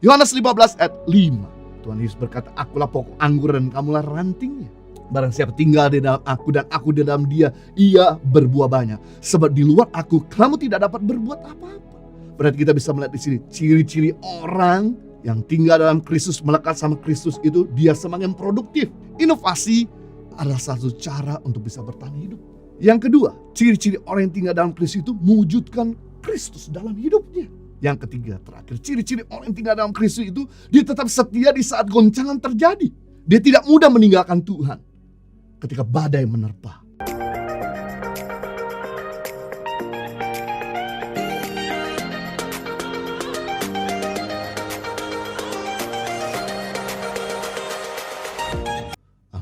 Yohanes 15 ayat 5. Tuhan Yesus berkata, akulah pokok anggur dan kamulah rantingnya. Barang siapa tinggal di dalam aku dan aku di dalam dia, ia berbuah banyak. Sebab di luar aku, kamu tidak dapat berbuat apa-apa. Berarti kita bisa melihat di sini ciri-ciri orang yang tinggal dalam Kristus, melekat sama Kristus itu, dia semakin produktif. Inovasi adalah satu cara untuk bisa bertahan hidup. Yang kedua, ciri-ciri orang yang tinggal dalam Kristus itu mewujudkan Kristus dalam hidupnya. Yang ketiga, terakhir, ciri-ciri orang yang tinggal dalam Kristus itu, dia tetap setia di saat goncangan terjadi. Dia tidak mudah meninggalkan Tuhan ketika badai menerpa.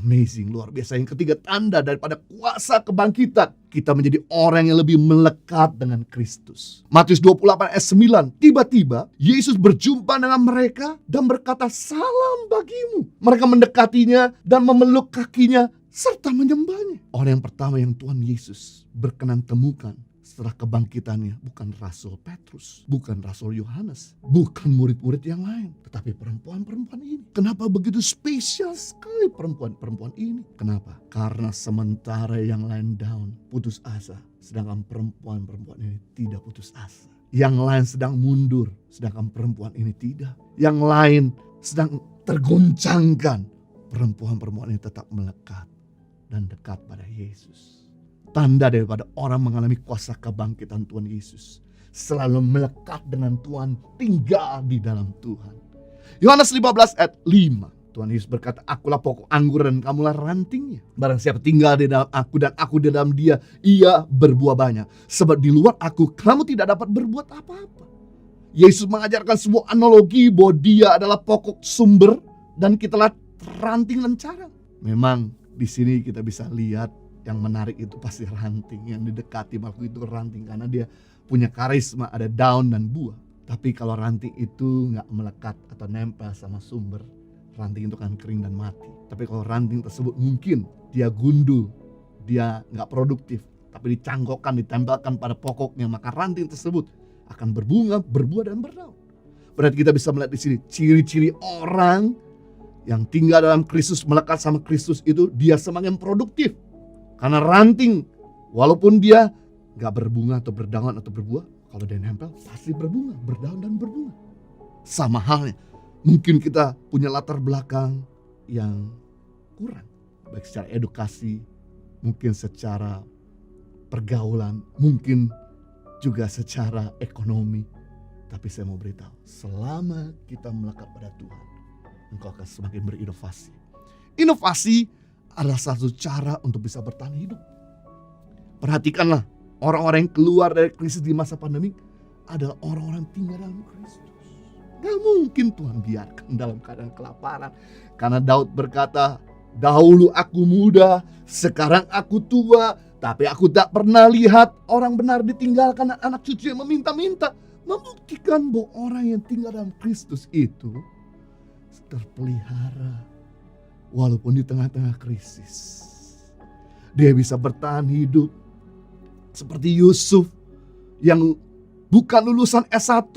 Amazing, luar biasa. Yang ketiga, tanda daripada kuasa kebangkitan, kita menjadi orang yang lebih melekat dengan Kristus. Matius 28 ayat 9, tiba-tiba Yesus berjumpa dengan mereka dan berkata, salam bagimu. Mereka mendekatinya dan memeluk kakinya serta menyembahnya. Orang yang pertama yang Tuhan Yesus berkenan temukan setelah kebangkitannya bukan Rasul Petrus, bukan Rasul Yohanes, bukan murid-murid yang lain, tetapi perempuan-perempuan ini. Kenapa begitu spesial sekali perempuan-perempuan ini? Kenapa? Karena sementara yang lain down, putus asa, sedangkan perempuan-perempuan ini tidak putus asa. Yang lain sedang mundur, sedangkan perempuan ini tidak. Yang lain sedang tergoncangkan, perempuan-perempuan ini tetap melekat dan dekat pada Yesus. Tanda daripada orang mengalami kuasa kebangkitan Tuhan Yesus, selalu melekat dengan Tuhan, tinggal di dalam Tuhan. Yohanes 15 ayat 5. Tuhan Yesus berkata, akulah pokok anggur dan kamulah rantingnya. Barang siapa tinggal di dalam aku dan aku di dalam dia, ia berbuah banyak. Sebab di luar aku, kamu tidak dapat berbuat apa-apa. Yesus mengajarkan sebuah analogi bahwa dia adalah pokok sumber dan kitalah ranting dan carang. Memang di sini kita bisa lihat yang menarik itu pasti ranting. Yang didekati makhluk itu ranting karena dia punya karisma, ada daun dan buah. Tapi kalau ranting itu gak melekat atau nempel sama sumber, ranting itu kan kering dan mati. Tapi kalau ranting tersebut mungkin dia gundul, dia gak produktif, tapi dicangkokkan, ditempelkan pada pokoknya, maka ranting tersebut akan berbunga, berbuah dan berdaun. Berarti kita bisa melihat di sini ciri-ciri orang yang tinggal dalam Kristus, melekat sama Kristus itu, dia semakin produktif. Karena ranting, walaupun dia gak berbunga atau berdaun atau berbuah, kalau dia nempel pasti berbunga, berdaun dan berbunga. Sama halnya, mungkin kita punya latar belakang yang kurang, baik secara edukasi, mungkin secara pergaulan, mungkin juga secara ekonomi. Tapi saya mau beritahu, selama kita melekat pada Tuhan, engkau akan semakin berinovasi. Inovasi adalah satu cara untuk bisa bertahan hidup. Perhatikanlah, orang-orang yang keluar dari krisis di masa pandemi adalah orang-orang tinggal dalam Kristus. Gak mungkin Tuhan biarkan dalam keadaan kelaparan. Karena Daud berkata, dahulu aku muda, sekarang aku tua, tapi aku tak pernah lihat orang benar ditinggalkan anak cucu yang meminta-minta. Membuktikan bahwa orang yang tinggal dalam Kristus itu terpelihara. Walaupun di tengah-tengah krisis, dia bisa bertahan hidup. Seperti Yusuf yang bukan lulusan S1,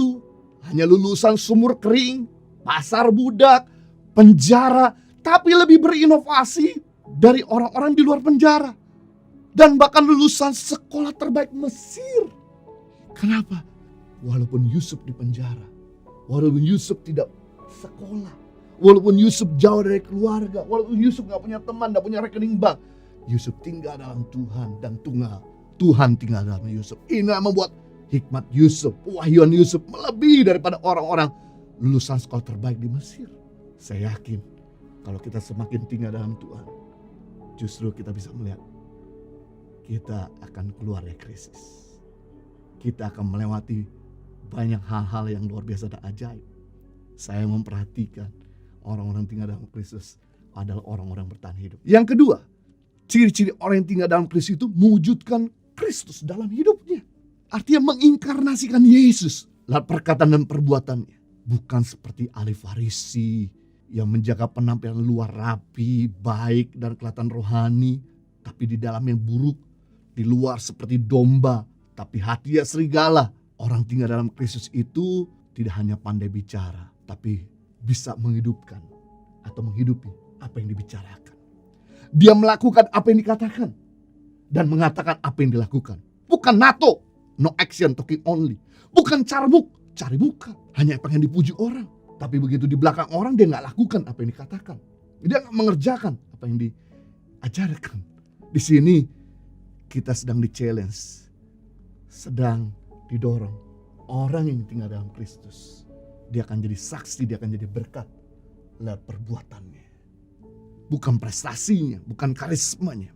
hanya lulusan sumur kering, pasar budak, penjara, tapi lebih berinovasi dari orang-orang di luar penjara. Dan bahkan lulusan sekolah terbaik Mesir. Kenapa? Walaupun Yusuf di penjara, walaupun Yusuf tidak sekolah, walaupun Yusuf jauh dari keluarga, walaupun Yusuf gak punya teman, gak punya rekening bank, Yusuf tinggal dalam Tuhan dan Tuhan tinggal dalam Yusuf. Ini yang membuat hikmat Yusuf, wahyuan Yusuf melebihi daripada orang-orang lulusan sekolah terbaik di Mesir. Saya yakin kalau kita semakin tinggal dalam Tuhan, justru kita bisa melihat kita akan keluar dari krisis. Kita akan melewati banyak hal-hal yang luar biasa dan ajaib. Saya memperhatikan orang-orang tinggal dalam Kristus adalah orang-orang bertahan hidup. Yang kedua, ciri-ciri orang yang tinggal dalam Kristus itu mewujudkan Kristus dalam hidupnya. Artinya menginkarnasikan Yesus lewat perkataan dan perbuatannya. Bukan seperti ahli Farisi yang menjaga penampilan luar rapi, baik dan kelihatan rohani, tapi di dalamnya buruk. Di luar seperti domba, tapi hatinya serigala. Orang tinggal dalam Kristus itu tidak hanya pandai bicara, tapi bisa menghidupkan atau menghidupi apa yang dibicarakan. Dia melakukan apa yang dikatakan dan mengatakan apa yang dilakukan. Bukan NATO, no action, talking only. Bukan carbuk, cari muka, hanya pengen dipuji orang. Tapi begitu di belakang orang dia gak lakukan apa yang dikatakan. Dia gak mengerjakan apa yang diajarkan. Di sini kita sedang di-challenge, sedang didorong. Orang yang tinggal dalam Kristus, dia akan jadi saksi, dia akan jadi berkat lewat perbuatannya. Bukan prestasinya, bukan karismanya.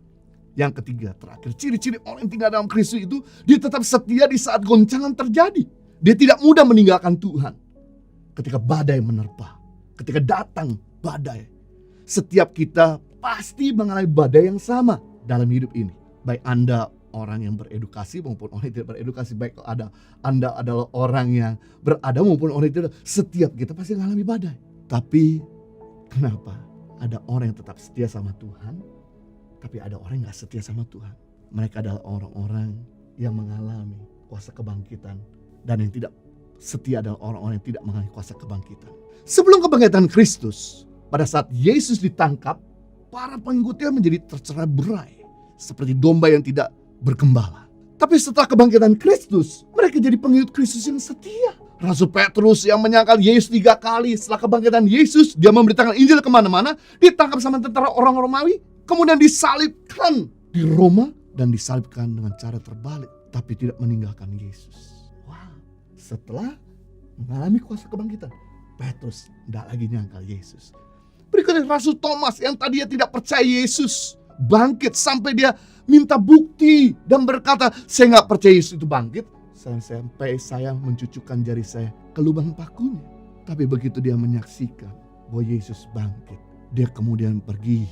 Yang ketiga, terakhir, ciri-ciri orang yang tinggal dalam Kristus itu, dia tetap setia di saat goncangan terjadi. Dia tidak mudah meninggalkan Tuhan. Ketika badai menerpa, ketika datang badai, setiap kita pasti mengalami badai yang sama dalam hidup ini. Baik Anda orang yang beredukasi maupun orang yang tidak beredukasi, baik Anda adalah orang yang berada maupun orang yang tidak, setiap kita pasti mengalami badai. Tapi kenapa ada orang yang tetap setia sama Tuhan, tapi ada orang yang gak setia sama Tuhan? Mereka adalah orang-orang yang mengalami kuasa kebangkitan, dan yang tidak setia adalah orang-orang yang tidak mengalami kuasa kebangkitan. Sebelum kebangkitan Kristus, pada saat Yesus ditangkap, para pengikutnya menjadi tercerai-berai seperti domba yang tidak bergembala. Tapi setelah kebangkitan Kristus, mereka jadi pengikut Kristus yang setia. Rasul Petrus yang menyangkal Yesus 3 kali setelah kebangkitan Yesus, dia memberitakan Injil kemana-mana, ditangkap sama tentara orang Romawi, kemudian disalibkan di Roma dan disalibkan dengan cara terbalik, tapi tidak meninggalkan Yesus. Wow. Setelah mengalami kuasa kebangkitan, Petrus tidak lagi nyangkal Yesus. Berikutnya Rasul Thomas yang tadinya tidak percaya Yesus bangkit, sampai dia minta bukti dan berkata, saya gak percaya Yesus itu bangkit sampai saya mencucukkan jari saya ke lubang pakunya. Tapi begitu dia menyaksikan bahwa Yesus bangkit, dia kemudian pergi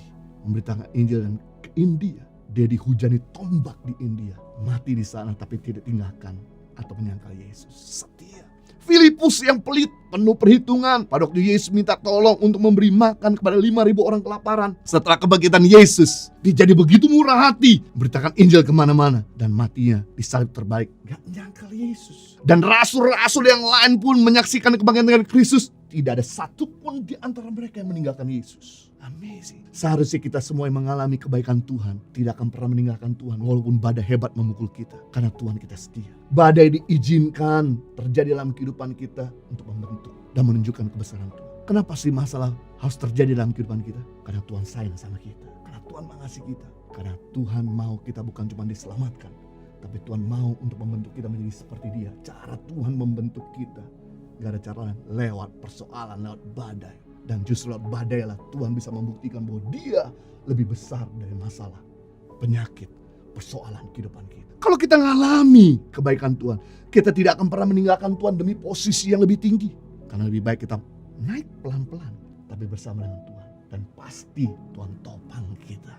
memberitakan Injil dan ke India. Dia dihujani tombak di India, mati di sana tapi tidak tinggalkan atau menyangkal Yesus. Setia. Filipus yang pelit, penuh perhitungan. Pada waktu Yesus minta tolong untuk memberi makan kepada 5.000 orang kelaparan. Setelah kebangkitan Yesus, dia jadi begitu murah hati, beritakan Injil kemana-mana, dan matinya disalib terbalik. Gak menyangkal Yesus. Dan rasul-rasul yang lain pun menyaksikan kebangkitan Kristus. Tidak ada satupun di antara mereka yang meninggalkan Yesus. Amazing. Seharusnya kita semua yang mengalami kebaikan Tuhan tidak akan pernah meninggalkan Tuhan walaupun badai hebat memukul kita, karena Tuhan kita setia. Badai diizinkan terjadi dalam kehidupan kita untuk membentuk dan menunjukkan kebesaran Tuhan. Kenapa sih masalah harus terjadi dalam kehidupan kita? Karena Tuhan sayang sama kita, karena Tuhan mengasihi kita, karena Tuhan mau kita bukan cuma diselamatkan, tapi Tuhan mau untuk membentuk kita menjadi seperti Dia. Cara Tuhan membentuk kita gak ada cara lain, lewat persoalan, lewat badai. Dan justru lewat badai lah Tuhan bisa membuktikan bahwa Dia lebih besar dari masalah, penyakit, persoalan kehidupan kita. Kalau kita ngalami kebaikan Tuhan, kita tidak akan pernah meninggalkan Tuhan demi posisi yang lebih tinggi. Karena lebih baik kita naik pelan-pelan, tapi bersama dengan Tuhan. Dan pasti Tuhan topang kita,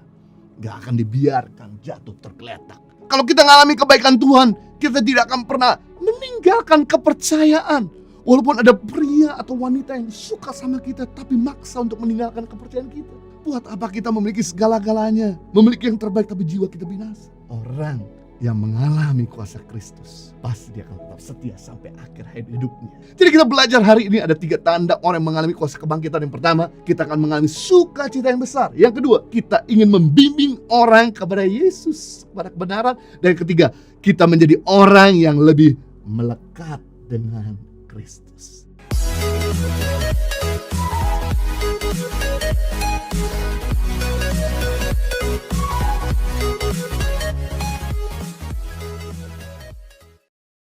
gak akan dibiarkan jatuh tergeletak. Kalau kita ngalami kebaikan Tuhan, kita tidak akan pernah meninggalkan kepercayaan. Walaupun ada pria atau wanita yang suka sama kita, tapi maksa untuk meninggalkan kepercayaan kita. Buat apa kita memiliki segala-galanya, memiliki yang terbaik, tapi jiwa kita binasa? Orang yang mengalami kuasa Kristus, pasti dia akan tetap setia sampai akhir hidupnya. Jadi kita belajar hari ini ada 3 tanda orang yang mengalami kuasa kebangkitan. Yang pertama, kita akan mengalami sukacita yang besar. Yang kedua, kita ingin membimbing orang kepada Yesus, kepada kebenaran. Dan yang ketiga, kita menjadi orang yang lebih melekat dengan Kristus.